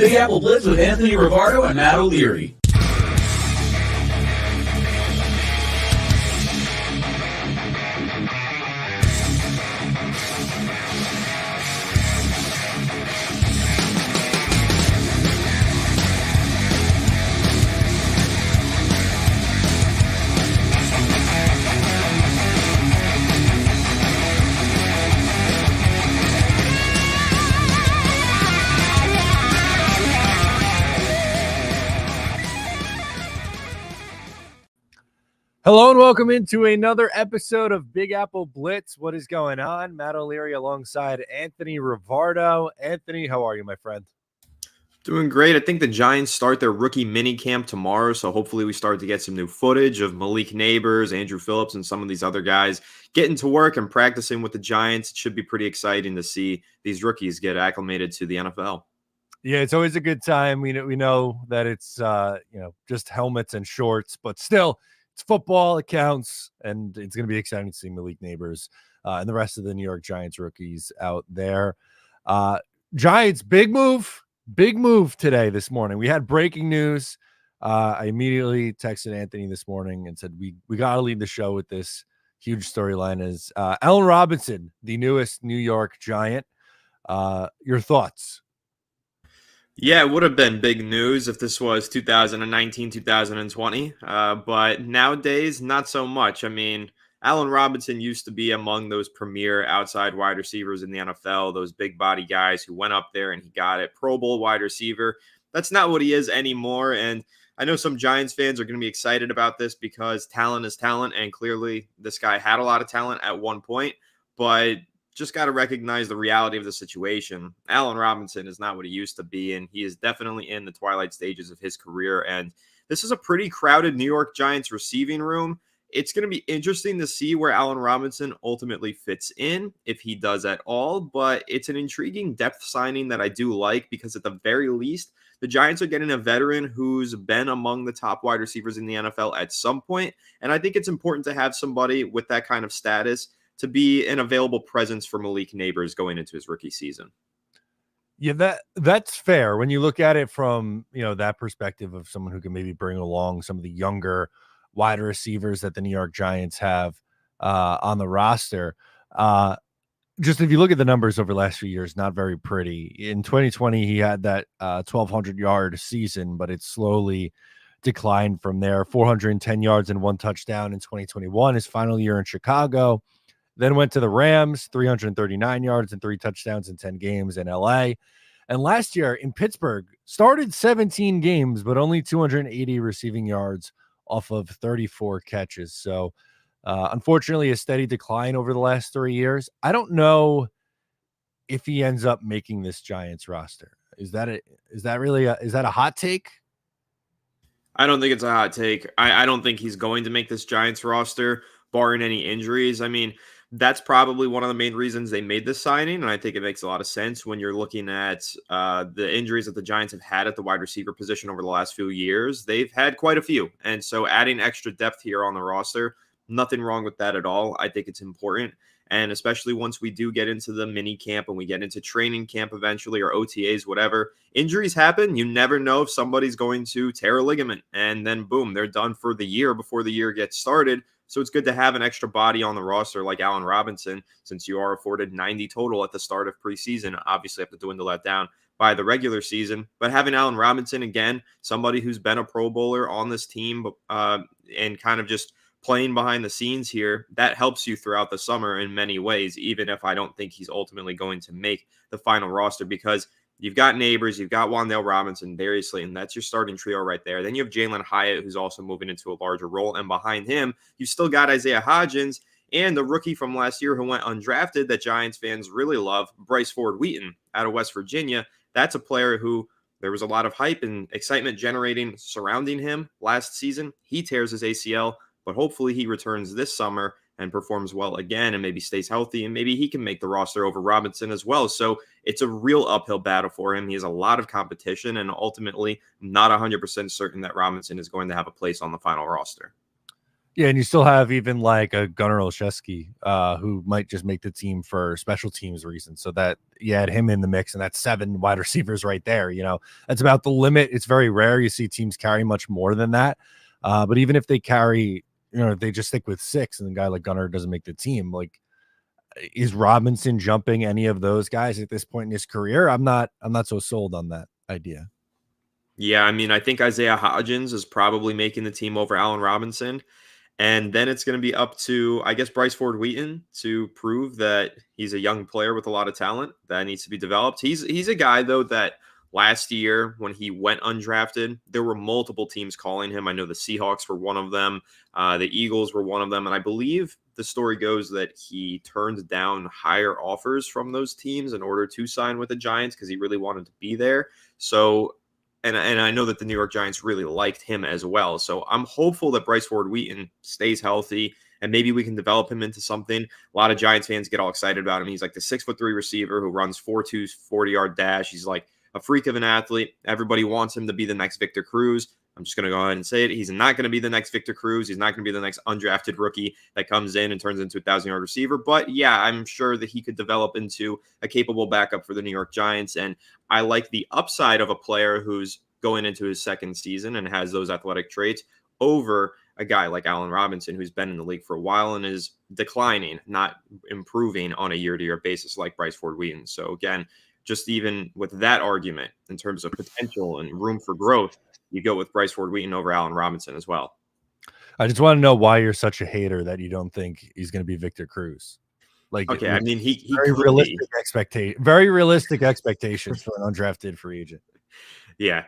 Big Apple Blitz with Anthony Rivardo and Matt O'Leary. Hello and welcome into another episode of Big Apple Blitz. What is going on? Matt O'Leary alongside Anthony Rivardo. Anthony, how are you, my friend? Doing great. I think the Giants start their rookie mini camp tomorrow, so hopefully we start to get some new footage of Malik Neighbors, Andrew Phillips, and some of these other guys getting to work and practicing with the Giants. It should be pretty exciting to see these rookies get acclimated to the NFL. Yeah, it's always a good time. We know that it's just helmets and shorts, but still, it's football. It counts, and it's going to be exciting to see Malik Neighbors and the rest of the New York Giants rookies out there. Giants, big move this morning. We had breaking news. I immediately texted Anthony this morning and said, we got to lead the show with this huge storyline. Is Allen Robinson, the newest New York Giant. Your thoughts? Yeah, it would have been big news if this was 2019, 2020. But nowadays, not so much. I mean, Allen Robinson used to be among those premier outside wide receivers in the NFL, those big body guys who went up there and he got it. Pro Bowl wide receiver. That's not what he is anymore. And I know some Giants fans are going to be excited about this because talent is talent. And clearly this guy had a lot of talent at one point, but just got to recognize the reality of the situation. Allen Robinson is not what he used to be, and he is definitely in the twilight stages of his career. And this is a pretty crowded New York Giants receiving room. It's going to be interesting to see where Allen Robinson ultimately fits in, if he does at all. But it's an intriguing depth signing that I do like because at the very least, the Giants are getting a veteran who's been among the top wide receivers in the NFL at some point. And I think it's important to have somebody with that kind of status to be an available presence for Malik Neighbors going into his rookie season. Yeah, that's fair when you look at it from that perspective of someone who can maybe bring along some of the younger wide receivers that the New York Giants have on the roster. Just if you look at the numbers over the last few years, not very pretty. In 2020, he had that 1,200-yard season, but it slowly declined from there. 410 yards and 1 touchdown in 2021, his final year in Chicago. Then went to the Rams, 339 yards and 3 touchdowns in 10 games in LA. And last year in Pittsburgh, started 17 games, but only 280 receiving yards off of 34 catches. So unfortunately, a steady decline over the last 3 years. I don't know if he ends up making this Giants roster. Is that a hot take? I don't think it's a hot take. I don't think he's going to make this Giants roster, barring any injuries. I mean, that's probably one of the main reasons they made this signing, and I think it makes a lot of sense when you're looking at the injuries that the Giants have had at the wide receiver position over the last few years. They've had quite a few, and so adding extra depth here on the roster, nothing wrong with that at all. I think it's important, and especially once we do get into the mini camp and we get into training camp eventually, or OTAs, whatever, injuries happen. You never know if somebody's going to tear a ligament, and then boom, they're done for the year before the year gets started. So it's good to have an extra body on the roster like Allen Robinson, since you are afforded 90 total at the start of preseason. Obviously, have to dwindle that down by the regular season. But having Allen Robinson, again, somebody who's been a Pro Bowler on this team and kind of just playing behind the scenes here, that helps you throughout the summer in many ways, even if I don't think he's ultimately going to make the final roster, because you've got Neighbors, you've got Wan'Dale Robinson, Darius Slayton. That's your starting trio right there. Then you have Jalen Hyatt, who's also moving into a larger role. And behind him, you've still got Isaiah Hodgins and the rookie from last year who went undrafted that Giants fans really love, Bryce Ford-Wheaton out of West Virginia. That's a player who there was a lot of hype and excitement generating surrounding him last season. He tears his ACL, but hopefully he returns this summer and performs well again and maybe stays healthy, and maybe he can make the roster over Robinson as well. So it's a real uphill battle for him. He has a lot of competition, and ultimately not 100% certain that Robinson is going to have a place on the final roster. Yeah, and you still have even like a Gunnar Olszewski, who might just make the team for special teams reasons. So that you add him in the mix, and that's 7 wide receivers right there. That's about the limit. It's very rare you see teams carry much more than that. But even if they carry, if they just stick with 6, and the guy like Gunnar doesn't make the team, like, is Robinson jumping any of those guys at this point in his career? I'm not so sold on that idea. Yeah, I mean, I think Isaiah Hodgins is probably making the team over Allen Robinson. And then it's going to be up to, I guess, Bryce Ford Wheaton to prove that he's a young player with a lot of talent that needs to be developed. He's a guy, though, that last year when he went undrafted, there were multiple teams calling him. I know the Seahawks were one of them. The Eagles were one of them. And I believe the story goes that he turned down higher offers from those teams in order to sign with the Giants because he really wanted to be there. So, and I know that the New York Giants really liked him as well. So I'm hopeful that Bryce Ford Wheaton stays healthy and maybe we can develop him into something. A lot of Giants fans get all excited about him. He's like the 6'3" receiver who runs 4.2 40-yard dash. He's like a freak of an athlete. Everybody wants him to be the next Victor Cruz. I'm just going to go ahead and say it. He's not going to be the next Victor Cruz. He's not going to be the next undrafted rookie that comes in and turns into a 1,000-yard receiver. But yeah, I'm sure that he could develop into a capable backup for the New York Giants. And I like the upside of a player who's going into his second season and has those athletic traits over a guy like Allen Robinson, who's been in the league for a while and is declining, not improving on a year-to-year basis like Bryce Ford Wheaton. So again, just even with that argument in terms of potential and room for growth, you go with Bryce Ford Wheaton over Allen Robinson as well. I just want to know why you're such a hater that you don't think he's going to be Victor Cruz. Like, okay, I mean, he very realistic expectations for an undrafted free agent. Yeah,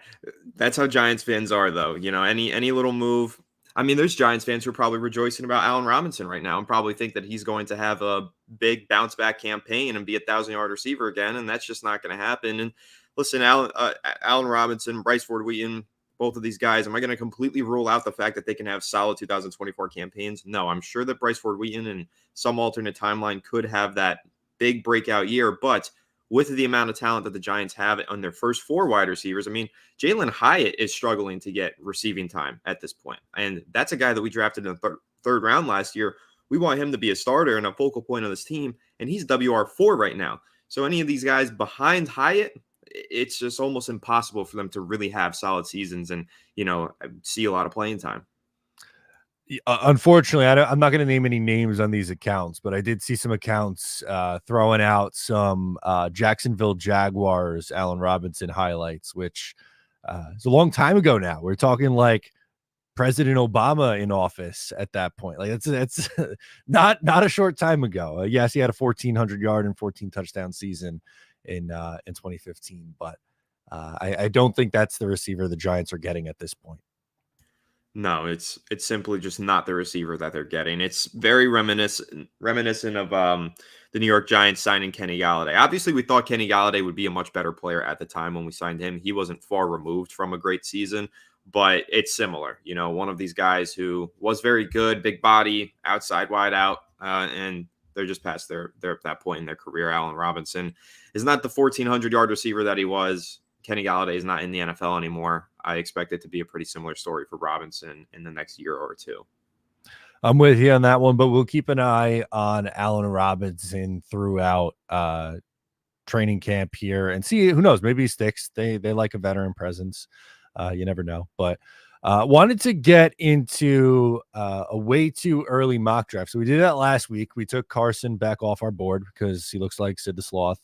that's how Giants fans are, though. Any little move. I mean, there's Giants fans who are probably rejoicing about Allen Robinson right now and probably think that he's going to have a big bounce back campaign and be a 1,000-yard receiver again, and that's just not going to happen. And listen, Allen Robinson, Bryce Ford Wheaton, both of these guys, am I going to completely rule out the fact that they can have solid 2024 campaigns? No, I'm sure that Bryce Ford Wheaton and some alternate timeline could have that big breakout year, but with the amount of talent that the Giants have on their first 4 wide receivers, I mean, Jalen Hyatt is struggling to get receiving time at this point. And that's a guy that we drafted in the third round last year. We want him to be a starter and a focal point of this team, and he's WR4 right now. So any of these guys behind Hyatt, it's just almost impossible for them to really have solid seasons and, see a lot of playing time. Unfortunately, I'm not going to name any names on these accounts, but I did see some accounts throwing out some Jacksonville Jaguars Allen Robinson highlights, which is a long time ago now. We're talking like President Obama in office at that point. Like it's not a short time ago. Yes, he had a 1,400-yard and 14 touchdown season in 2015, but I don't think that's the receiver the Giants are getting at this point. No, it's simply just not the receiver that they're getting. It's very reminiscent of the New York Giants signing Kenny Galladay. Obviously, we thought Kenny Galladay would be a much better player at the time when we signed him. He wasn't far removed from a great season, but it's similar. One of these guys who was very good, big body, outside wide out, and they're just past they're at that point in their career. Allen Robinson is not the 1,400-yard receiver that he was. Kenny Galladay is not in the NFL anymore. I expect it to be a pretty similar story for Robinson in the next year or two. I'm with you on that one, but we'll keep an eye on Allen Robinson throughout training camp here and see. Who knows? Maybe he sticks. They like a veteran presence. You never know. But wanted to get into a way too early mock draft. So we did that last week. We took Carson back off our board because he looks like Sid the Sloth.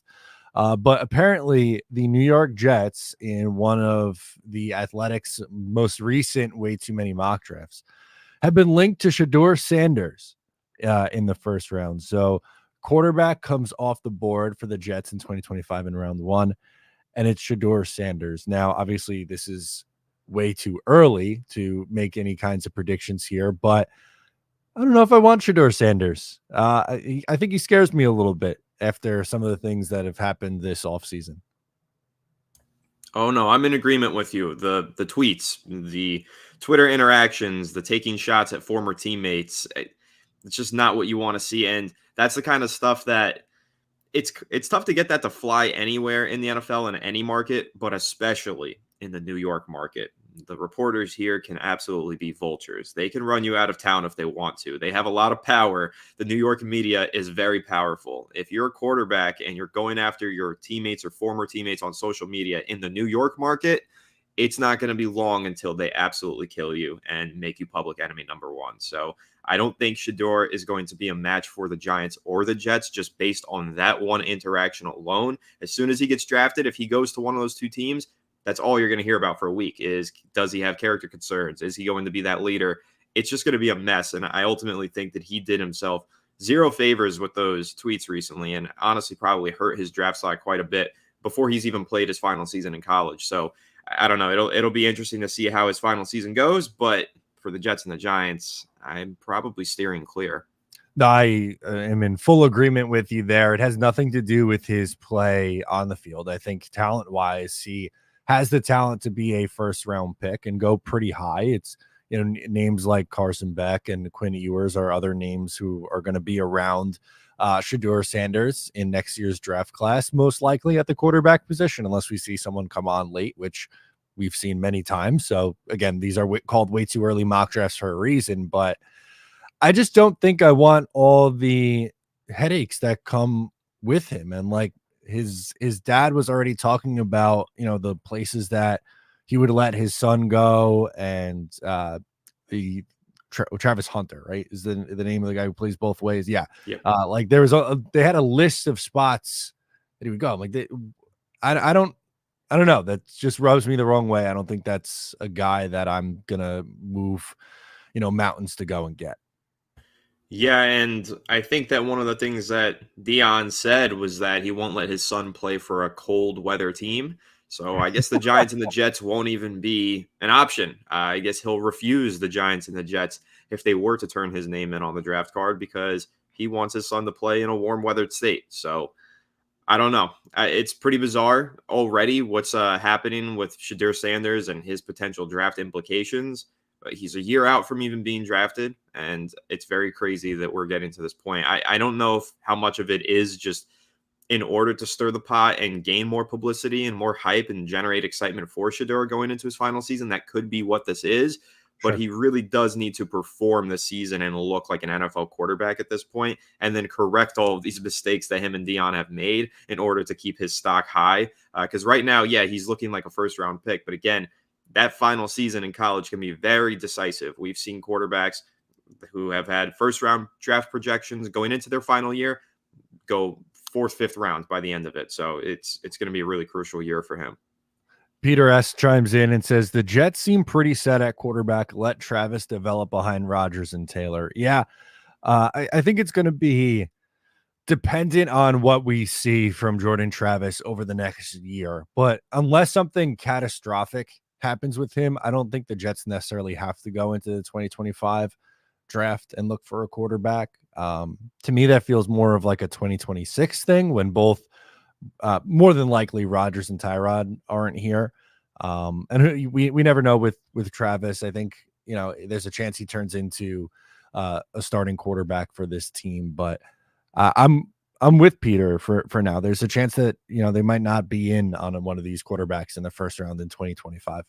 But apparently the New York Jets, in one of the Athletics' most recent way too many mock drafts, have been linked to Shador Sanders in the first round. So quarterback comes off the board for the Jets in 2025 in round 1, and it's Shador Sanders. Now, obviously, this is way too early to make any kinds of predictions here, but I don't know if I want Shador Sanders. I think he scares me a little bit after some of the things that have happened this offseason. Oh, no, I'm in agreement with you. The tweets, the Twitter interactions, the taking shots at former teammates, it's just not what you want to see. And that's the kind of stuff that it's tough to get that to fly anywhere in the NFL in any market, but especially in the New York market. the reporters here can absolutely be vultures. They can run you out of town if they want to. They have a lot of power. The New York media is very powerful. If you're a quarterback and you're going after your teammates or former teammates on social media in the New York market, it's not going to be long until they absolutely kill you and make you public enemy number one. So I don't think Shador is going to be a match for the Giants or the Jets just based on that one interaction alone. As soon as he gets drafted, if he goes to one of those two teams, that's all you're going to hear about for a week is, does he have character concerns? Is he going to be that leader? It's just going to be a mess. And I ultimately think that he did himself zero favors with those tweets recently, and honestly probably hurt his draft stock quite a bit before he's even played his final season in college. So I don't know. It'll be interesting to see how his final season goes, but for the Jets and the Giants, I'm probably steering clear. I am in full agreement with you there. It has nothing to do with his play on the field. I think talent-wise, he has the talent to be a first-round pick and go pretty high. It's, you know, names like Carson Beck and Quinn Ewers are other names who are going to be around Shador Sanders in next year's draft class, most likely at the quarterback position, unless we see someone come on late, which we've seen many times. So again, these are called way too early mock drafts for a reason, but I just don't think I want all the headaches that come with him. And like his dad was already talking about, you know, the places that he would let his son go, and the Travis Hunter, right, is the name of the guy who plays both ways. Yeah. Yep. Like there was they had a list of spots that he would go. I'm like, I don't know. That just rubs me the wrong way. I don't think that's a guy that I'm gonna move, you know, mountains to go and get. Yeah, and I think that one of the things that Dion said was that he won't let his son play for a cold weather team. So I guess the Giants and the Jets won't even be an option. I guess he'll refuse the Giants and the Jets if they were to turn his name in on the draft card because he wants his son to play in a warm weathered state. So I don't know. It's pretty bizarre already what's happening with Shador Sanders and his potential draft implications. He's a year out from even being drafted, and it's very crazy that we're getting to this point. I don't know how much of it is just in order to stir the pot and gain more publicity and more hype and generate excitement for Shador going into his final season. That could be what this is, but he really does need to perform this season and look like an NFL quarterback at this point, and then correct all of these mistakes that him and Dion have made in order to keep his stock high. Because right now, yeah, he's looking like a first-round pick, but again, that final season in college can be very decisive. We've seen quarterbacks who have had first-round draft projections going into their final year go fourth, fifth round by the end of it. So it's going to be a really crucial year for him. Peter S. chimes in and says, the Jets seem pretty set at quarterback. Let Travis develop behind Rodgers and Taylor. Yeah, I think it's going to be dependent on what we see from Jordan Travis over the next year. But unless something catastrophic happens with him, I don't think the Jets necessarily have to go into the 2025 draft and look for a quarterback. To me, that feels more of like a 2026 thing when both more than likely Rodgers and Tyrod aren't here. And we never know with Travis. I think, you know, there's a chance he turns into a starting quarterback for this team, but I'm with Peter for now. There's a chance that, you know, they might not be in on one of these quarterbacks in the first round in 2025.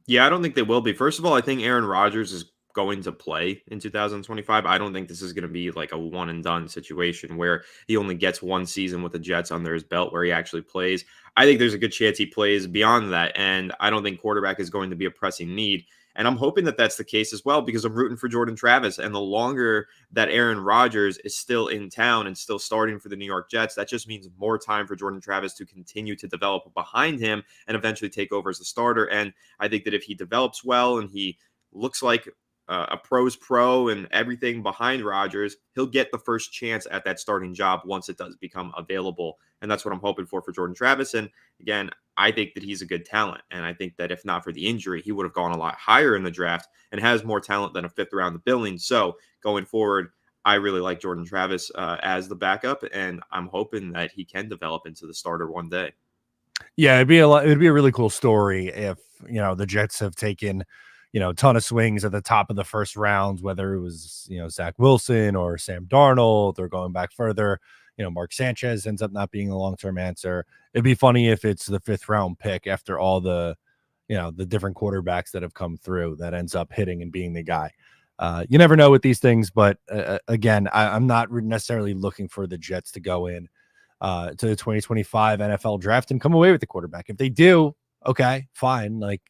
Yeah, I don't think they will be. First of all, I think Aaron Rodgers is going to play in 2025. I don't think this is going to be like a one and done situation where he only gets one season with the Jets under his belt where he actually plays. I think there's a good chance he plays beyond that. And I don't think quarterback is going to be a pressing need. And I'm hoping that that's the case as well, because I'm rooting for Jordan Travis. And the longer that Aaron Rodgers is still in town and still starting for the New York Jets, that just means more time for Jordan Travis to continue to develop behind him and eventually take over as the starter. And I think that if he develops well and he looks like a pro's pro and everything behind Rodgers, he'll get the first chance at that starting job once it does become available. And that's what I'm hoping for Jordan Travis. And again, I think that he's a good talent. And I think that if not for the injury, he would have gone a lot higher in the draft and has more talent than a fifth round of billing. So going forward, I really like Jordan Travis as the backup, and I'm hoping that he can develop into the starter one day. Yeah, it'd be a really cool story if, you know, the Jets have taken, you know, a ton of swings at the top of the first round, whether it was, you know, Zach Wilson or Sam Darnold, or going back further, you know, Mark Sanchez ends up not being a long-term answer. It'd be funny if it's the fifth round pick after all the, the different quarterbacks that have come through that ends up hitting and being the guy. You never know with these things, but again, I'm not necessarily looking for the Jets to go in to the 2025 NFL draft and come away with the quarterback. If they do, okay, fine. Like,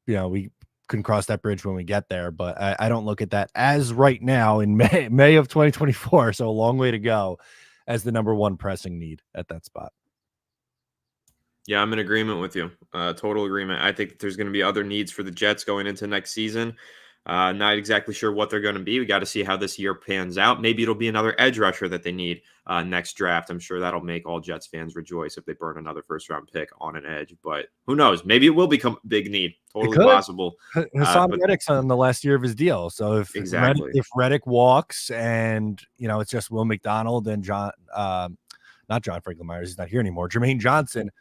we can cross that bridge when we get there, but I don't look at that as right now in May of 2024. So a long way to go as the number one pressing need at that spot. Yeah, I'm in agreement with you. Total agreement. I think that there's going to be other needs for the Jets going into next season. Not exactly sure what they're going to be. We got to see how this year pans out. Maybe it'll be another edge rusher that they need next draft. I'm sure that'll make all Jets fans rejoice if they burn another first-round pick on an edge. But who knows? Maybe it will become a big need. Totally possible. Hassan Reddick's on the last year of his deal. So if Reddick walks and, it's just Will McDonald and not John Franklin Myers, he's not here anymore, Jermaine Johnson,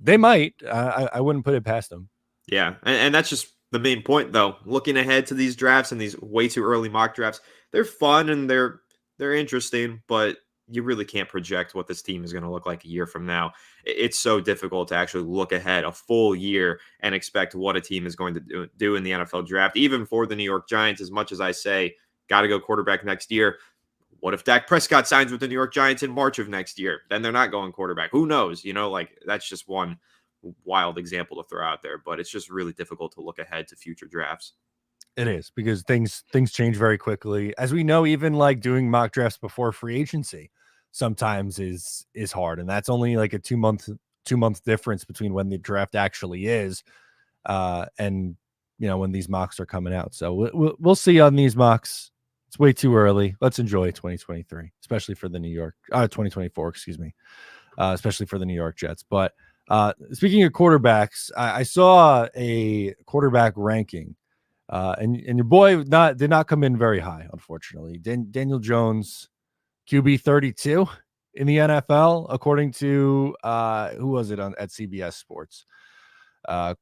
they might. I wouldn't put it past them. Yeah, and that's just the main point, though. Looking ahead to these drafts and these way too early mock drafts, they're fun and they're interesting, but you really can't project what this team is going to look like a year from now. It's so difficult to actually look ahead a full year and expect what a team is going to do in the NFL draft. Even for the New York Giants, as much as I say, got to go quarterback next year, what if Dak Prescott signs with the New York Giants in March of next year? Then they're not going quarterback. Who knows? That's just one wild example to throw out there, but it's just really difficult to look ahead to future drafts. It is, because things change very quickly. As we know, even like doing mock drafts before free agency sometimes is hard. And that's only like a 2 month difference between when the draft actually is and when these mocks are coming out. So we'll see on these mocks. It's way too early. Let's enjoy 2023, especially for the 2024, excuse me, especially for the New York Jets. But speaking of quarterbacks, I saw a quarterback ranking, and your boy did not come in very high, unfortunately. Daniel Jones, QB 32 in the NFL, according to who was it at CBS Sports?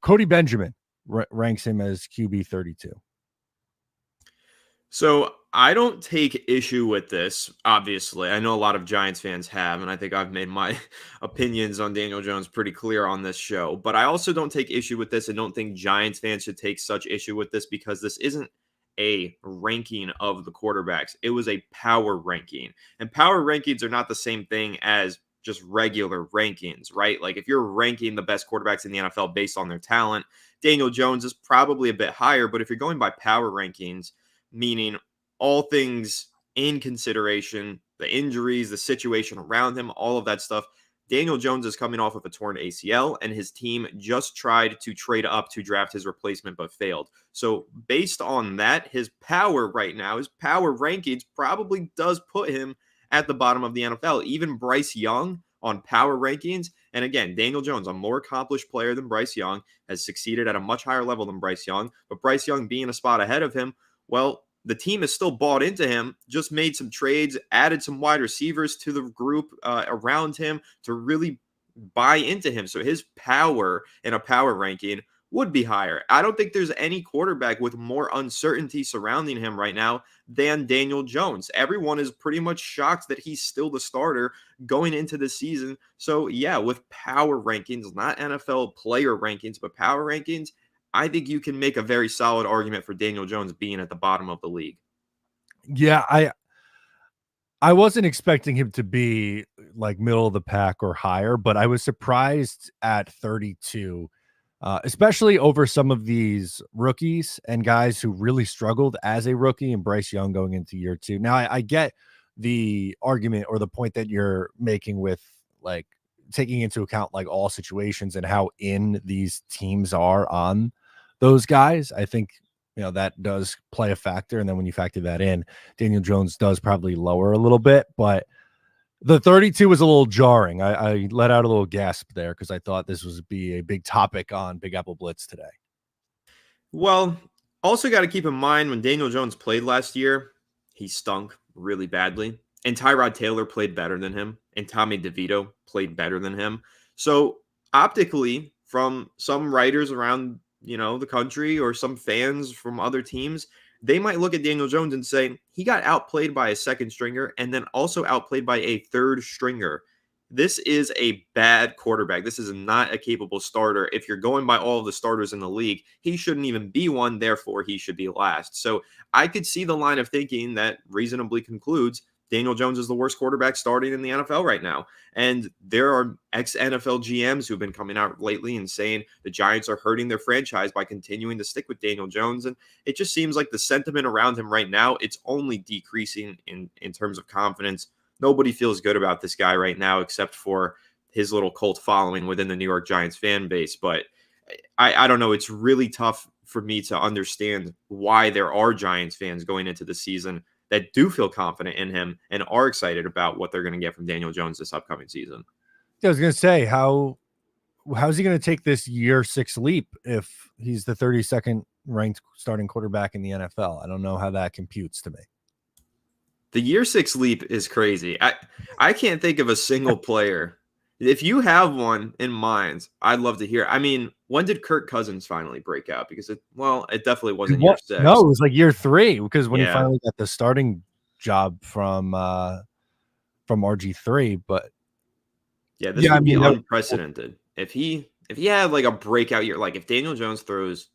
Cody Benjamin ranks him as QB 32. So I don't take issue with this, obviously. I know a lot of Giants fans have, and I think I've made my opinions on Daniel Jones pretty clear on this show. But I also don't take issue with this. I don't think Giants fans should take such issue with this, because this isn't a ranking of the quarterbacks. It was a power ranking. And power rankings are not the same thing as just regular rankings, right? Like if you're ranking the best quarterbacks in the NFL based on their talent, Daniel Jones is probably a bit higher. But if you're going by power rankings, meaning all things in consideration, the injuries, the situation around him, all of that stuff, Daniel Jones is coming off of a torn ACL, and his team just tried to trade up to draft his replacement but failed. So based on that, his power right now, his power rankings probably does put him at the bottom of the NFL. Even Bryce Young on power rankings, and again, Daniel Jones, a more accomplished player than Bryce Young, has succeeded at a much higher level than Bryce Young, but Bryce Young being a spot ahead of him, well, the team is still bought into him, just made some trades, added some wide receivers to the group around him to really buy into him. So his power in a power ranking would be higher. I don't think there's any quarterback with more uncertainty surrounding him right now than Daniel Jones. Everyone is pretty much shocked that he's still the starter going into the season. So yeah, with power rankings, not NFL player rankings, but power rankings, I think you can make a very solid argument for Daniel Jones being at the bottom of the league. Yeah, I wasn't expecting him to be like middle of the pack or higher, but I was surprised at 32, especially over some of these rookies and guys who really struggled as a rookie, and Bryce Young going into year 2. Now, I get the argument or the point that you're making with like taking into account like all situations and how in these teams are on those guys. I think that does play a factor, and then when you factor that in, Daniel Jones does probably lower a little bit, but the 32 was a little jarring. I let out a little gasp there because I thought this was be a big topic on Big Apple Blitz today. Well, also got to keep in mind when Daniel Jones played last year, he stunk really badly, and Tyrod Taylor played better than him, and Tommy DeVito played better than him. So optically, from some writers around the country or some fans from other teams, they might look at Daniel Jones and say he got outplayed by a second stringer and then also outplayed by a third stringer. This is a bad quarterback. This is not a capable starter. If you're going by all of the starters in the league, he shouldn't even be one. Therefore, he should be last. So I could see the line of thinking that reasonably concludes Daniel Jones is the worst quarterback starting in the NFL right now. And there are ex-NFL GMs who've been coming out lately and saying the Giants are hurting their franchise by continuing to stick with Daniel Jones. And it just seems like the sentiment around him right now, it's only decreasing in terms of confidence. Nobody feels good about this guy right now except for his little cult following within the New York Giants fan base. But I don't know. It's really tough for me to understand why there are Giants fans going into the season that do feel confident in him and are excited about what they're going to get from Daniel Jones this upcoming season. I was going to say, how's he going to take this year 6 leap if he's the 32nd ranked starting quarterback in the NFL? I don't know how that computes to me. The year 6 leap is crazy. I can't think of a single player. If you have one in mind, I'd love to hear. I mean, when did Kirk Cousins finally break out? Because it definitely wasn't year 6. No, it was like year 3 because when he Yeah. finally got the starting job from RG3. But yeah, this would be unprecedented. If he had like a breakout year, like if Daniel Jones throws,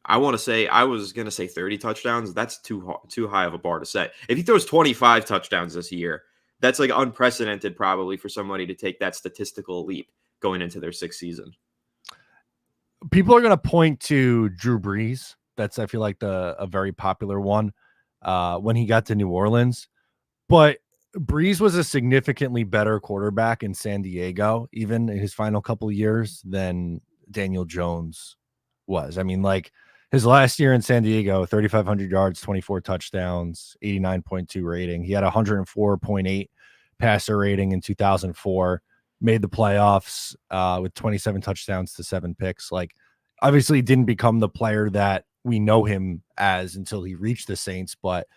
I was going to say 30 touchdowns. That's too high of a bar to set. If he throws 25 touchdowns this year, that's like unprecedented probably for somebody to take that statistical leap going into their 6th season. People are going to point to Drew Brees. That's, I feel like, a very popular one when he got to New Orleans. But Brees was a significantly better quarterback in San Diego, even in his final couple of years, than Daniel Jones was. I mean, like his last year in San Diego, 3,500 yards, 24 touchdowns, 89.2 rating. He had 104.8 passer rating in 2004, made the playoffs with 27 touchdowns to 7 picks. Like, obviously didn't become the player that we know him as until he reached the Saints. But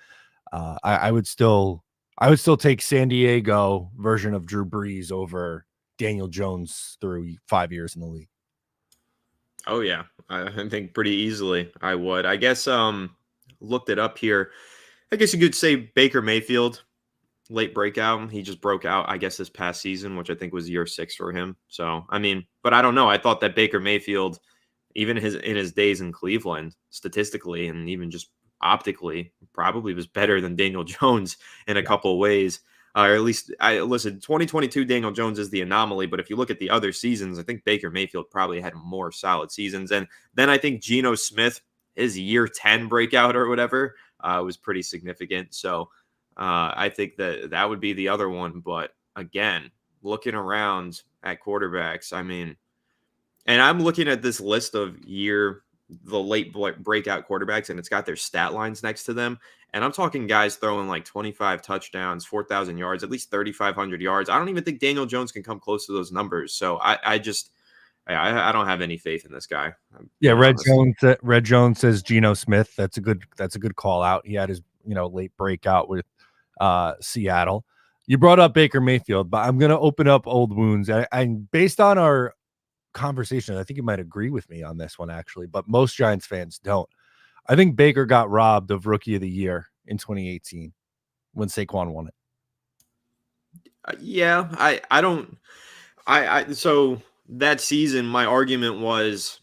I would still take San Diego version of Drew Brees over Daniel Jones through 5 years in the league. Oh yeah, I think pretty easily I would. I guess looked it up here. I guess you could say Baker Mayfield, late breakout. He just broke out, I guess, this past season, which I think was year 6 for him. So I mean, but I don't know. I thought that Baker Mayfield, even in his days in Cleveland, statistically and even just optically, probably was better than Daniel Jones in a couple of ways. Or at least, listen, 2022 Daniel Jones is the anomaly, but if you look at the other seasons, I think Baker Mayfield probably had more solid seasons. And then I think Geno Smith, his year 10 breakout or whatever, was pretty significant. So I think that would be the other one. But again, looking around at quarterbacks, I mean, and I'm looking at this list of the late breakout quarterbacks, and it's got their stat lines next to them. And I'm talking guys throwing like 25 touchdowns, 4,000 yards, at least 3,500 yards. I don't even think Daniel Jones can come close to those numbers. So I don't have any faith in this guy. Yeah, Red Jones says Geno Smith. That's a good call out. He had his late breakout with Seattle. You brought up Baker Mayfield, but I'm gonna open up old wounds. I based on our conversation, I think you might agree with me on this one actually, but most Giants fans don't. I think Baker got robbed of Rookie of the Year in 2018 when Saquon won it. Yeah, I don't. So that season, my argument was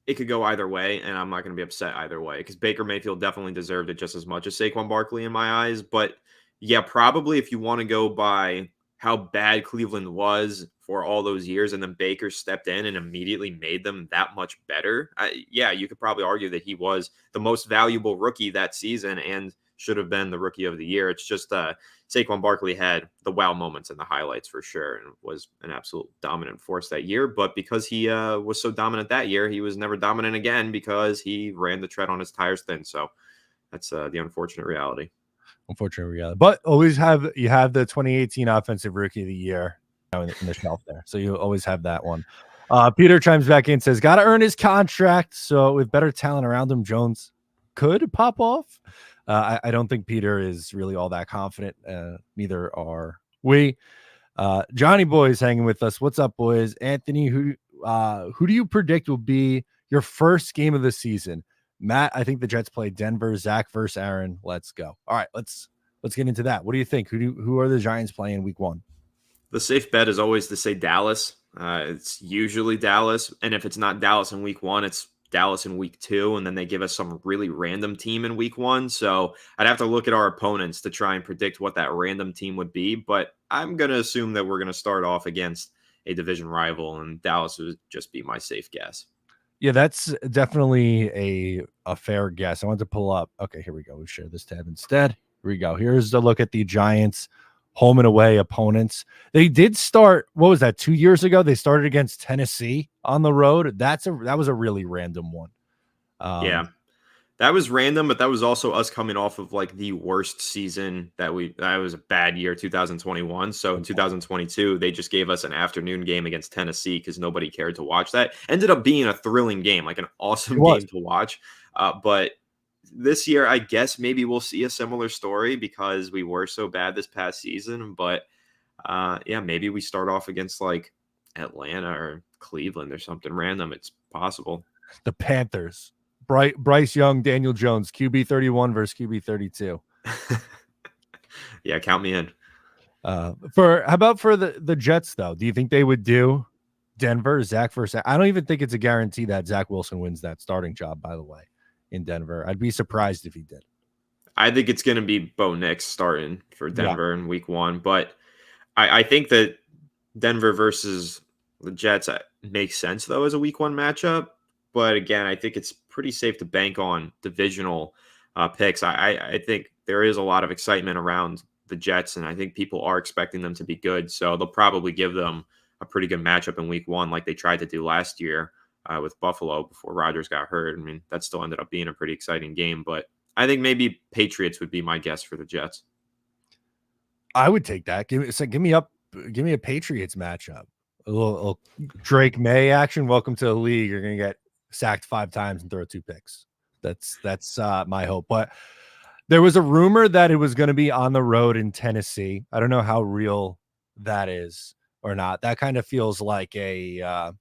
it could go either way, and I'm not going to be upset either way because Baker Mayfield definitely deserved it just as much as Saquon Barkley in my eyes. But yeah, probably if you want to go by how bad Cleveland was for all those years, and then Baker stepped in and immediately made them that much better. Yeah, you could probably argue that he was the most valuable rookie that season and should have been the Rookie of the Year. It's just Saquon Barkley had the wow moments and the highlights for sure, and was an absolute dominant force that year. But because he was so dominant that year, he was never dominant again because he ran the tread on his tires thin. So that's the unfortunate reality. But always have the 2018 Offensive Rookie of the Year in the shelf there, so you always have that one. Peter chimes back in, says got to earn his contract, so with better talent around him, Jones could pop off. I don't think Peter is really all that confident. Neither are we. Johnny Boy is hanging with us. What's up, boys? Anthony, who do you predict will be your first game of the season? Matt, I think the Jets play Denver. Zach versus Aaron. Let's go. All right, let's get into that. What do you think? Who are the Giants playing week 1? The safe bet is always to say Dallas. It's usually Dallas. And if it's not Dallas in week 1, it's Dallas in week 2. And then they give us some really random team in week 1. So I'd have to look at our opponents to try and predict what that random team would be. But I'm going to assume that we're going to start off against a division rival, and Dallas would just be my safe guess. Yeah, that's definitely a fair guess. I want to pull up. Okay, here we go. We share this tab instead. Here we go. Here's a look at the Giants' home and away opponents. They did start, what was that, 2 years ago? They started against Tennessee on the road. That was a really random one. Yeah, that was random, but that was also us coming off of like the worst season that was a bad year, 2021. So in 2022, they just gave us an afternoon game against Tennessee because nobody cared to watch that. Ended up being a thrilling game, like an awesome game to watch. But this year, I guess maybe we'll see a similar story because we were so bad this past season. But yeah, maybe we start off against like Atlanta or Cleveland or something random. It's possible. The Panthers. Bryce Young, Daniel Jones, QB 31 versus QB 32. Yeah, count me in. How about for the Jets though? Do you think they would do Denver, Zach versus? I don't even think it's a guarantee that Zach Wilson wins that starting job, by the way, in Denver. I'd be surprised if he did. I think it's going to be Bo Nix starting for Denver in week 1, but I think that Denver versus the Jets makes sense though as a week 1 matchup. But again, I think it's pretty safe to bank on divisional picks. I think there is a lot of excitement around the Jets, and I think people are expecting them to be good. So they'll probably give them a pretty good matchup in week 1 like they tried to do last year with Buffalo before Rodgers got hurt. I mean, that still ended up being a pretty exciting game. But I think maybe Patriots would be my guess for the Jets. I would take that. Give me a Patriots matchup. A little Drake May action. Welcome to the league. You're going to get sacked 5 times and throw 2 picks. That's my hope. But there was a rumor that it was going to be on the road in Tennessee. I don't know how real that is or not. That kind of feels like a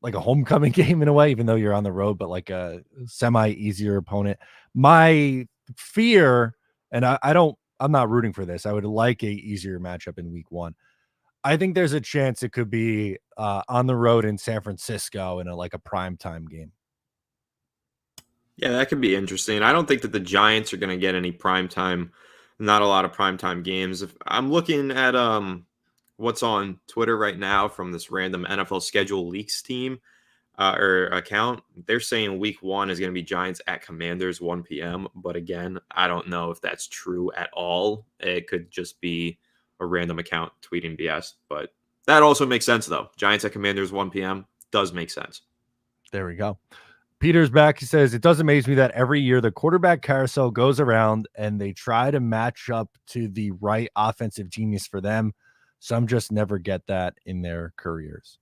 homecoming game in a way, even though you're on the road, but like a semi easier opponent. My fear, and I'm not rooting for this. I would like a easier matchup in week 1. I think there's a chance it could be on the road in San Francisco in a primetime game. Yeah, that could be interesting. I don't think that the Giants are going to get any primetime, not a lot of primetime games. If I'm looking at what's on Twitter right now from this random NFL schedule leaks team or account, they're saying week 1 is going to be Giants at Commanders 1 p.m. But again, I don't know if that's true at all. It could just be a random account tweeting BS, but that also makes sense though. Giants at Commanders 1 p.m. does make sense. There we go. Peter's back. He says, it does amaze me that every year the quarterback carousel goes around and they try to match up to the right offensive genius for them. Some just never get that in their careers.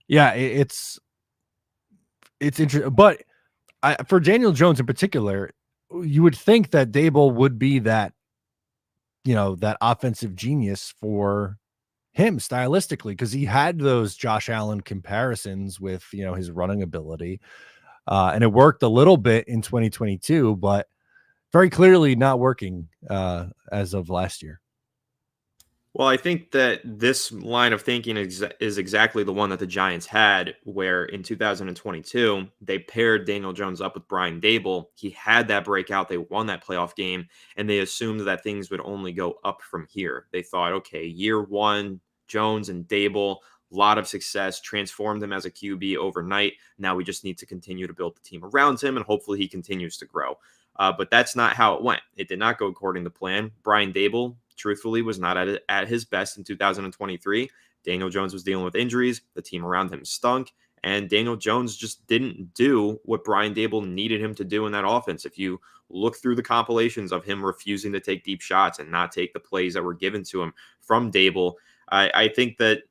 Yeah, it's interesting. But for Daniel Jones in particular, you would think that Dable would be that, that offensive genius for him stylistically, because he had those Josh Allen comparisons with, his running ability. And it worked a little bit in 2022, but very clearly not working as of last year. Well, I think that this line of thinking is exactly the one that the Giants had, where in 2022, they paired Daniel Jones up with Brian Dable. He had that breakout. They won that playoff game, and they assumed that things would only go up from here. They thought, okay, year 1, Jones and Dable, a lot of success, transformed him as a QB overnight. Now we just need to continue to build the team around him, and hopefully he continues to grow. But that's not how it went. It did not go according to plan. Brian Dable, truthfully, was not at his best in 2023. Daniel Jones was dealing with injuries. The team around him stunk. And Daniel Jones just didn't do what Brian Dable needed him to do in that offense. If you look through the compilations of him refusing to take deep shots and not take the plays that were given to him from Dable, I think that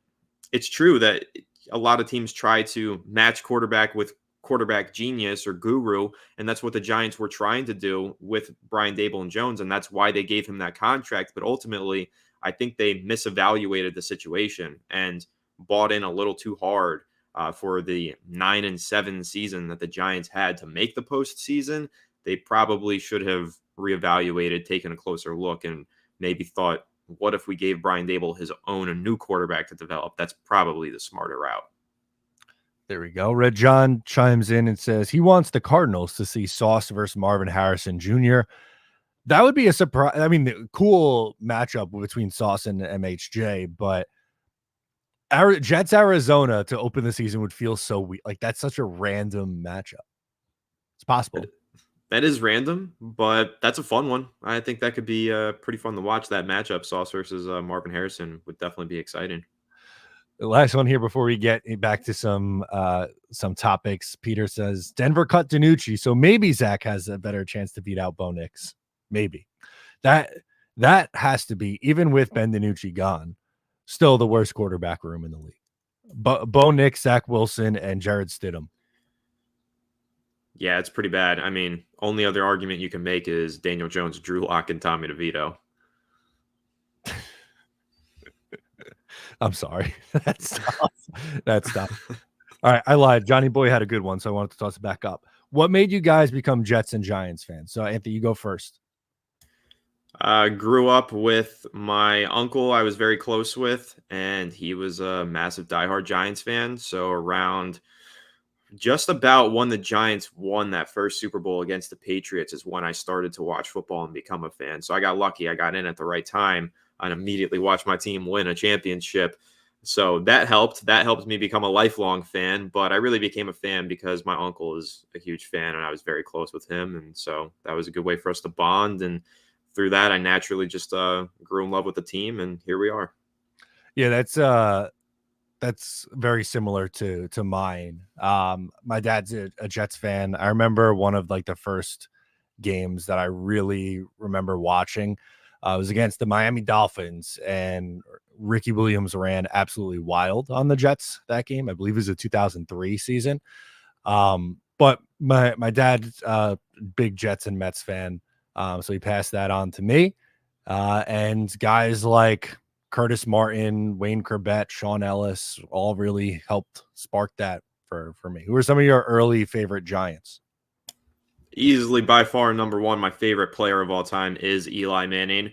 it's true that a lot of teams try to match quarterback with quarterback genius or guru, and that's what the Giants were trying to do with Brian Dable and Jones, and that's why they gave him that contract. But ultimately, I think they misevaluated the situation and bought in a little too hard for the 9-7 season that the Giants had to make the postseason. They probably should have reevaluated, taken a closer look, and maybe thought what if we gave Brian Dable his own a new quarterback to develop? That's probably the smarter route. There we go. Red John chimes in and says he wants the Cardinals to see Sauce versus Marvin Harrison Jr. That would be a surprise. I mean, the cool matchup between Sauce and MHJ, but Jets Arizona to open the season would feel so weird. Like, that's such a random matchup. It's possible. That is random, but that's a fun one. I think that could be pretty fun to watch. That matchup, Sauce versus Marvin Harrison, would definitely be exciting. The last one here before we get back to some topics. Peter says Denver cut DiNucci, so maybe Zach has a better chance to beat out Bo Nix. Maybe that has to be, even with Ben DiNucci gone, still the worst quarterback room in the league. Bo Nix, Zach Wilson, and Jared Stidham. Yeah, it's pretty bad. I mean, only other argument you can make is Daniel Jones, Drew Lock, and Tommy DeVito. I'm sorry. That's tough. That's tough. All right, I lied. Johnny Boy had a good one, so I wanted to toss it back up. What made you guys become Jets and Giants fans? So, Anthony, you go first. Grew up with my uncle I was very close with, and he was a massive diehard Giants fan. So around just about when the Giants won that first Super Bowl against the Patriots is when I started to watch football and become a fan. So I got lucky. I got in at the right time and immediately watched my team win a championship. So that helped. That helped me become a lifelong fan. But I really became a fan because my uncle is a huge fan and I was very close with him. And so that was a good way for us to bond. And through that, I naturally just grew in love with the team. And here we are. Yeah, that's very similar to mine. My dad's a Jets fan. I remember one of like the first games that I really remember watching was against the Miami Dolphins, and Ricky Williams ran absolutely wild on the Jets that game. I believe it was a 2003 season. But my dad's big Jets and Mets fan, so he passed that on to me. And guys like Curtis Martin, Wayne Corbett, Sean Ellis all really helped spark that for me. Who are some of your early favorite Giants? Easily by far number one, my favorite player of all time is Eli Manning.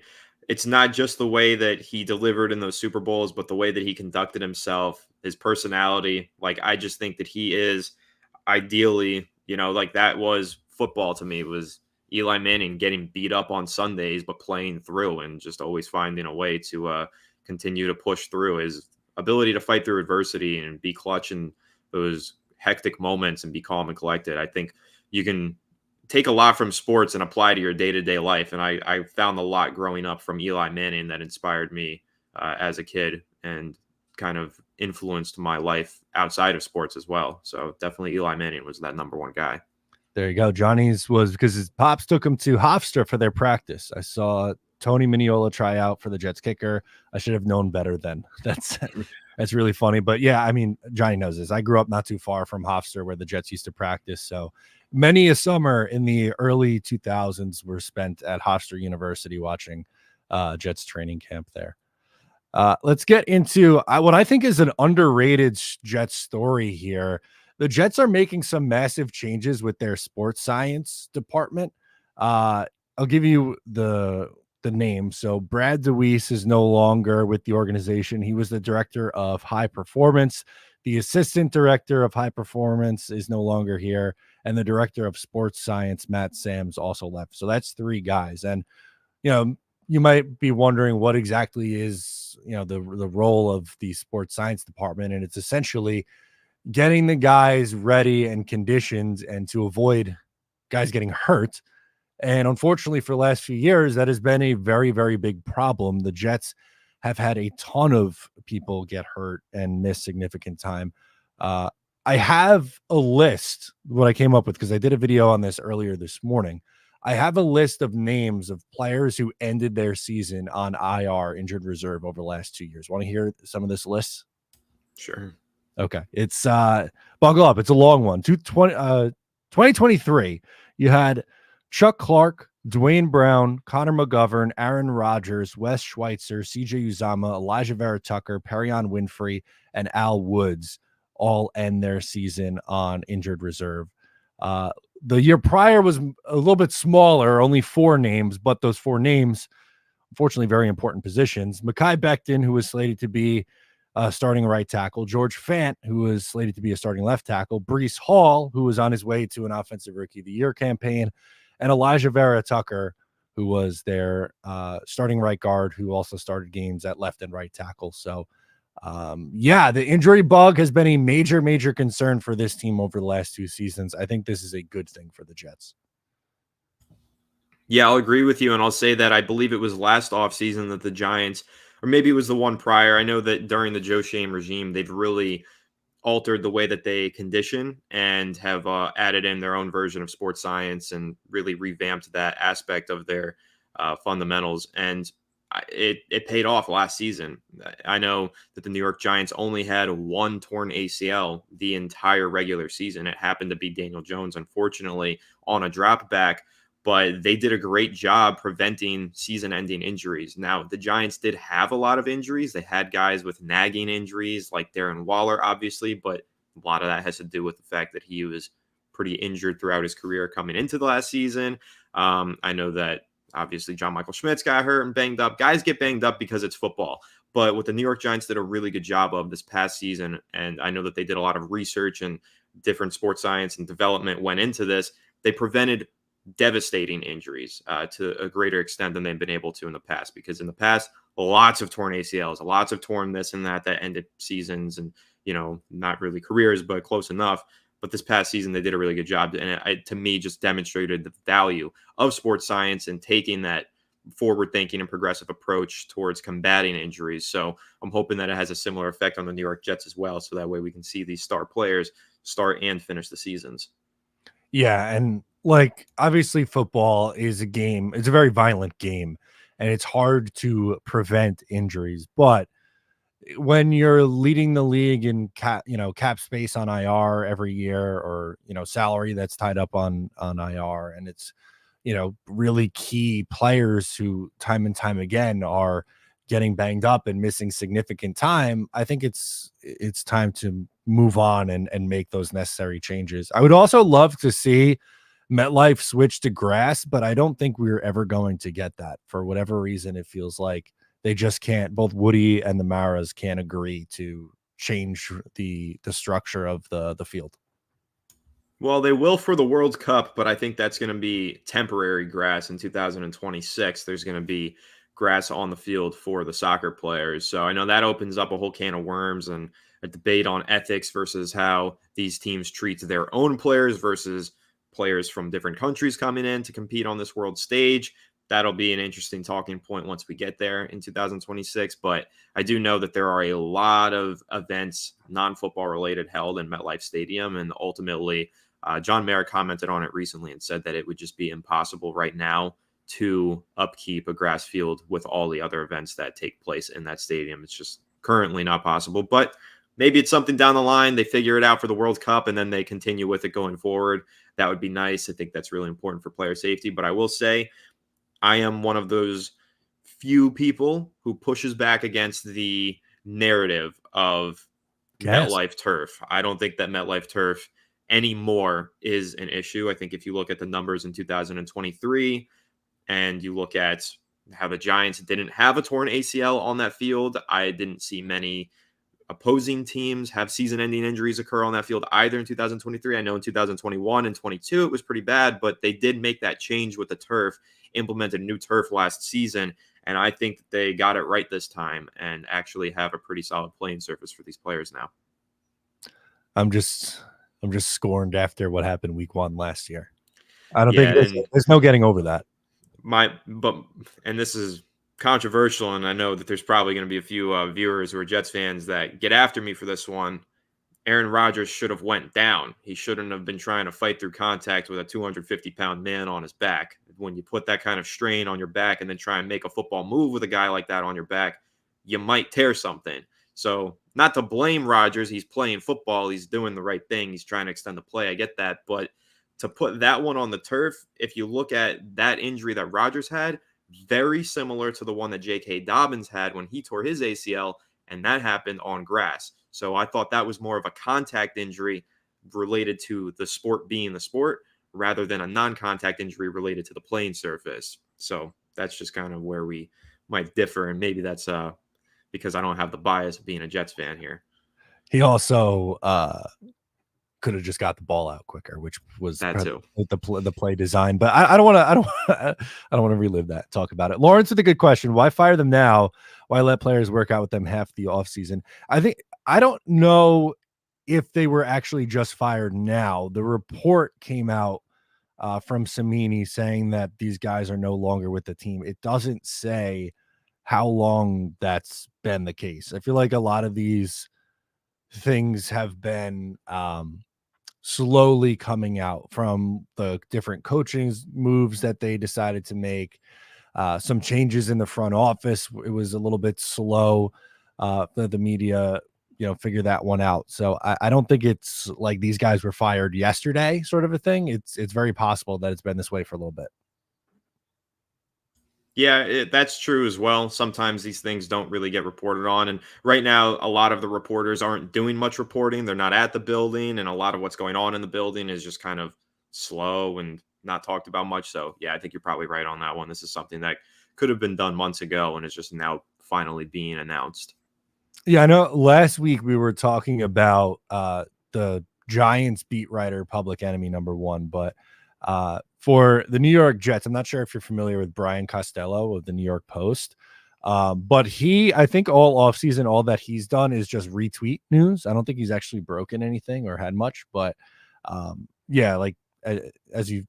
It's not just the way that he delivered in those Super Bowls, but the way that he conducted himself, his personality. Like, I just think that he is ideally, like that was football to me, was Eli Manning getting beat up on Sundays, but playing through and just always finding a way to continue to push through. His ability to fight through adversity and be clutch in those hectic moments and be calm and collected. I think you can take a lot from sports and apply to your day-to-day life. And I found a lot growing up from Eli Manning that inspired me as a kid and kind of influenced my life outside of sports as well. So definitely Eli Manning was that number one guy. There you go. Johnny's was because his pops took him to Hofstra for their practice. I saw Tony Miniola try out for the Jets kicker. I should have known better then. That's really funny. But yeah, I mean, Johnny knows this. I grew up not too far from Hofstra where the Jets used to practice. So many a summer in the early 2000s were spent at Hofstra University watching Jets training camp there. Let's get into what I think is an underrated Jets story here. The Jets are making some massive changes with their sports science department. I'll give you the name. So Brad DeWeese is no longer with the organization. He was the director of high performance. The assistant director of high performance is no longer here. And the director of sports science, Matt Sams, also left. So that's three guys. And, you might be wondering what exactly is, the role of the sports science department. And it's essentially getting the guys ready and conditioned and to avoid guys getting hurt. And unfortunately for the last few years, that has been a very, very big problem. The Jets have had a ton of people get hurt and miss significant time. I have a list, what I came up with, because I did a video on this earlier this morning. I have a list of names of players who ended their season on IR, injured reserve, over the last 2 years. Want to hear some of this list? Sure. Okay. It's buckle up. It's a long one. 2023, you had Chuck Clark, Dwayne Brown, Connor McGovern, Aaron Rodgers, Wes Schweitzer, CJ Uzama, Elijah Vera Tucker, Perion Winfrey, and Al Woods all end their season on injured reserve. The year prior was a little bit smaller, only 4 names, but those 4 names unfortunately, very important positions. Mekhi Becton, who was slated to be starting right tackle, George Fant, who was slated to be a starting left tackle, Breece Hall, who was on his way to an Offensive Rookie of the Year campaign, and Elijah Vera Tucker, who was their starting right guard, who also started games at left and right tackle. So, the injury bug has been a major, major concern for this team over the last 2 seasons. I think this is a good thing for the Jets. Yeah, I'll agree with you, and I'll say that I believe it was last offseason that the Giants, or maybe it was the one prior. I know that during the Joe Shane regime, they've really altered the way that they condition and have added in their own version of sports science and really revamped that aspect of their fundamentals. And it paid off last season. I know that the New York Giants only had one torn ACL the entire regular season. It happened to be Daniel Jones, unfortunately, on a drop back, but they did a great job preventing season-ending injuries. Now, the Giants did have a lot of injuries. They had guys with nagging injuries like Darren Waller, obviously, but a lot of that has to do with the fact that he was pretty injured throughout his career coming into the last season. I know that obviously John Michael Schmitz got hurt and banged up. Guys get banged up because it's football. But what the New York Giants did a really good job of this past season, and I know that they did a lot of research and different sports science and development went into this, they prevented devastating injuries to a greater extent than they've been able to in the past. Because in the past, lots of torn ACLs, lots of torn this and that ended seasons and, not really careers, but close enough. But this past season, they did a really good job. And it, to me, just demonstrated the value of sports science and taking that forward thinking and progressive approach towards combating injuries. So I'm hoping that it has a similar effect on the New York Jets as well. So that way we can see these star players start and finish the seasons. Yeah. And obviously football is a game. It's a very violent game and it's hard to prevent injuries, but when you're leading the league in cap space on IR every year, or salary that's tied up on IR, and it's really key players who time and time again are getting banged up and missing significant time, I think it's time to move on and make those necessary changes. I would also love to see MetLife switch to grass, but I don't think we're ever going to get that. For whatever reason, it feels like they just can't. Both Woody and the Maras can't agree to change the structure of the field. Well, they will for the World Cup, but I think that's going to be temporary grass in 2026. There's going to be grass on the field for the soccer players. So I know that opens up a whole can of worms and a debate on ethics versus how these teams treat their own players versus players from different countries coming in to compete on this world stage. That'll be an interesting talking point once we get there in 2026. But I do know that there are a lot of events, non-football related, held in MetLife Stadium. And ultimately, John Mayer commented on it recently and said that it would just be impossible right now to upkeep a grass field with all the other events that take place in that stadium. It's just currently not possible. But maybe it's something down the line. They figure it out for the World Cup and then they continue with it going forward. That would be nice. I think that's really important for player safety. But I will say, I am one of those few people who pushes back against the narrative of MetLife turf. I don't think that MetLife turf anymore is an issue. I think if you look at the numbers in 2023 and you look at how the Giants didn't have a torn ACL on that field, I didn't see many opposing teams have season-ending injuries occur on that field either in 2023. I know in 2021 and 22 it was pretty bad, but they did make that change with the turf, implemented new turf last season, and I think that they got it right this time and actually have a pretty solid playing surface for these players now. I'm just scorned after what happened week 1 last year. I don't think there's no getting over that. And this is controversial, and I know that there's probably going to be a few viewers who are Jets fans that get after me for this one. Aaron Rodgers should have went down. He shouldn't have been trying to fight through contact with a 250-pound man on his back. When you put that kind of strain on your back and then try and make a football move with a guy like that on your back, you might tear something. So not to blame Rodgers. He's playing football. He's doing the right thing. He's trying to extend the play. I get that. But to put that one on the turf, if you look at that injury that Rodgers had, very similar to the one that J.K. Dobbins had when he tore his ACL, and that happened on grass. So I thought that was more of a contact injury related to the sport being the sport rather than a non-contact injury related to the playing surface. So that's just kind of where we might differ, and maybe that's because I don't have the bias of being a Jets fan here. He also could have just got the ball out quicker, which was That too. the play design. But I don't want to I don't want to relive that. Talk about it. Lawrence with a good question. Why fire them now? Why let players work out with them half the offseason? I don't know if they were actually just fired now. The report came out from Samini saying that these guys are no longer with the team. It doesn't say how long that's been the case. I feel like a lot of these things have been slowly coming out from the different coaching moves that they decided to make, some changes in the front office. It was a little bit slow for the media, figure that one out. So I don't think it's like these guys were fired yesterday sort of a thing. It's very possible that it's been this way for a little bit. Yeah, that's true as well. Sometimes these things don't really get reported on. And right now, a lot of the reporters aren't doing much reporting. They're not at the building. And a lot of what's going on in the building is just kind of slow and not talked about much. So, yeah, I think you're probably right on that one. This is something that could have been done months ago and is just now finally being announced. Yeah, I know last week we were talking about the Giants beat writer, public enemy number one, but for the New York Jets, I'm not sure if you're familiar with Brian Costello of the New York Post, but I think all offseason, all that he's done is just retweet news. I don't think he's actually broken anything or had much, but yeah, like as you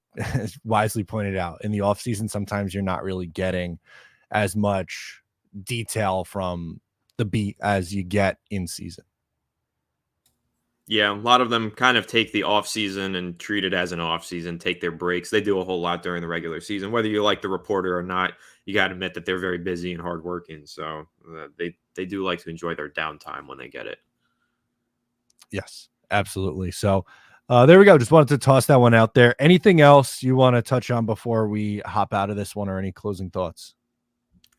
wisely pointed out, in the offseason, sometimes you're not really getting as much detail from the beat as you get in season. Yeah, a lot of them kind of take the off season and treat it as an off season, take their breaks. They do a whole lot during the regular season, whether you like the reporter or not. You got to admit that they're very busy and hardworking, so they do like to enjoy their downtime when they get it. Yes, absolutely. So there we go. Just wanted to toss that one out there. Anything else you want to touch on before we hop out of this one, or any closing thoughts?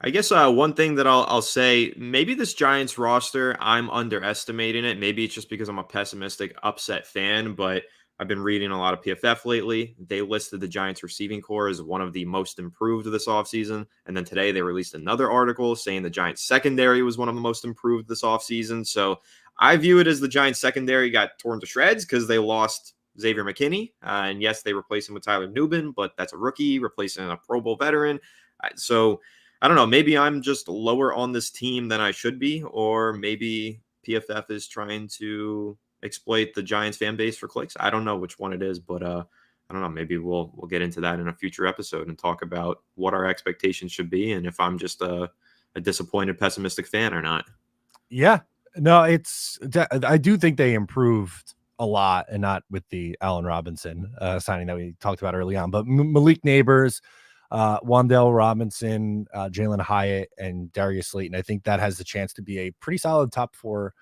I guess one thing that I'll say, maybe this Giants roster, I'm underestimating it. Maybe it's just because I'm a pessimistic, upset fan, but I've been reading a lot of PFF lately. They listed the Giants receiving core as one of the most improved this offseason. And then today they released another article saying the Giants secondary was one of the most improved this offseason. So I view it as the Giants secondary got torn to shreds because they lost Xavier McKinney. And yes, they replaced him with Tyler Nubin, but that's a rookie replacing a Pro Bowl veteran. So I don't know. Maybe I'm just lower on this team than I should be, or maybe PFF is trying to exploit the Giants fan base for clicks. I don't know which one it is, but I don't know. Maybe we'll get into that in a future episode and talk about what our expectations should be, and if I'm just a disappointed, pessimistic fan or not. Yeah, no, I do think they improved a lot, and not with the Allen Robinson signing that we talked about early on, but Malik Neighbors, Wan'Dale Robinson, Jalen Hyatt, and Darius Slayton. I think that has the chance to be a pretty solid top four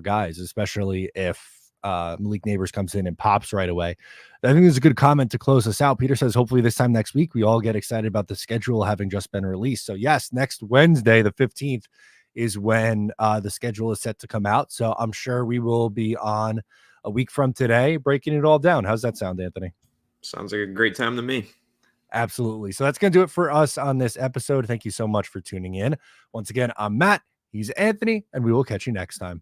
guys, especially if Malik Neighbors comes in and pops right away. I think there's a good comment to close us out. Peter says, hopefully this time next week, we all get excited about the schedule having just been released. So yes, next Wednesday, the 15th, is when the schedule is set to come out. So I'm sure we will be on a week from today, breaking it all down. How's that sound, Anthony? Sounds like a great time to me. Absolutely. So that's going to do it for us on this episode. Thank you so much for tuning in. Once again, I'm Matt. He's Anthony, and we will catch you next time.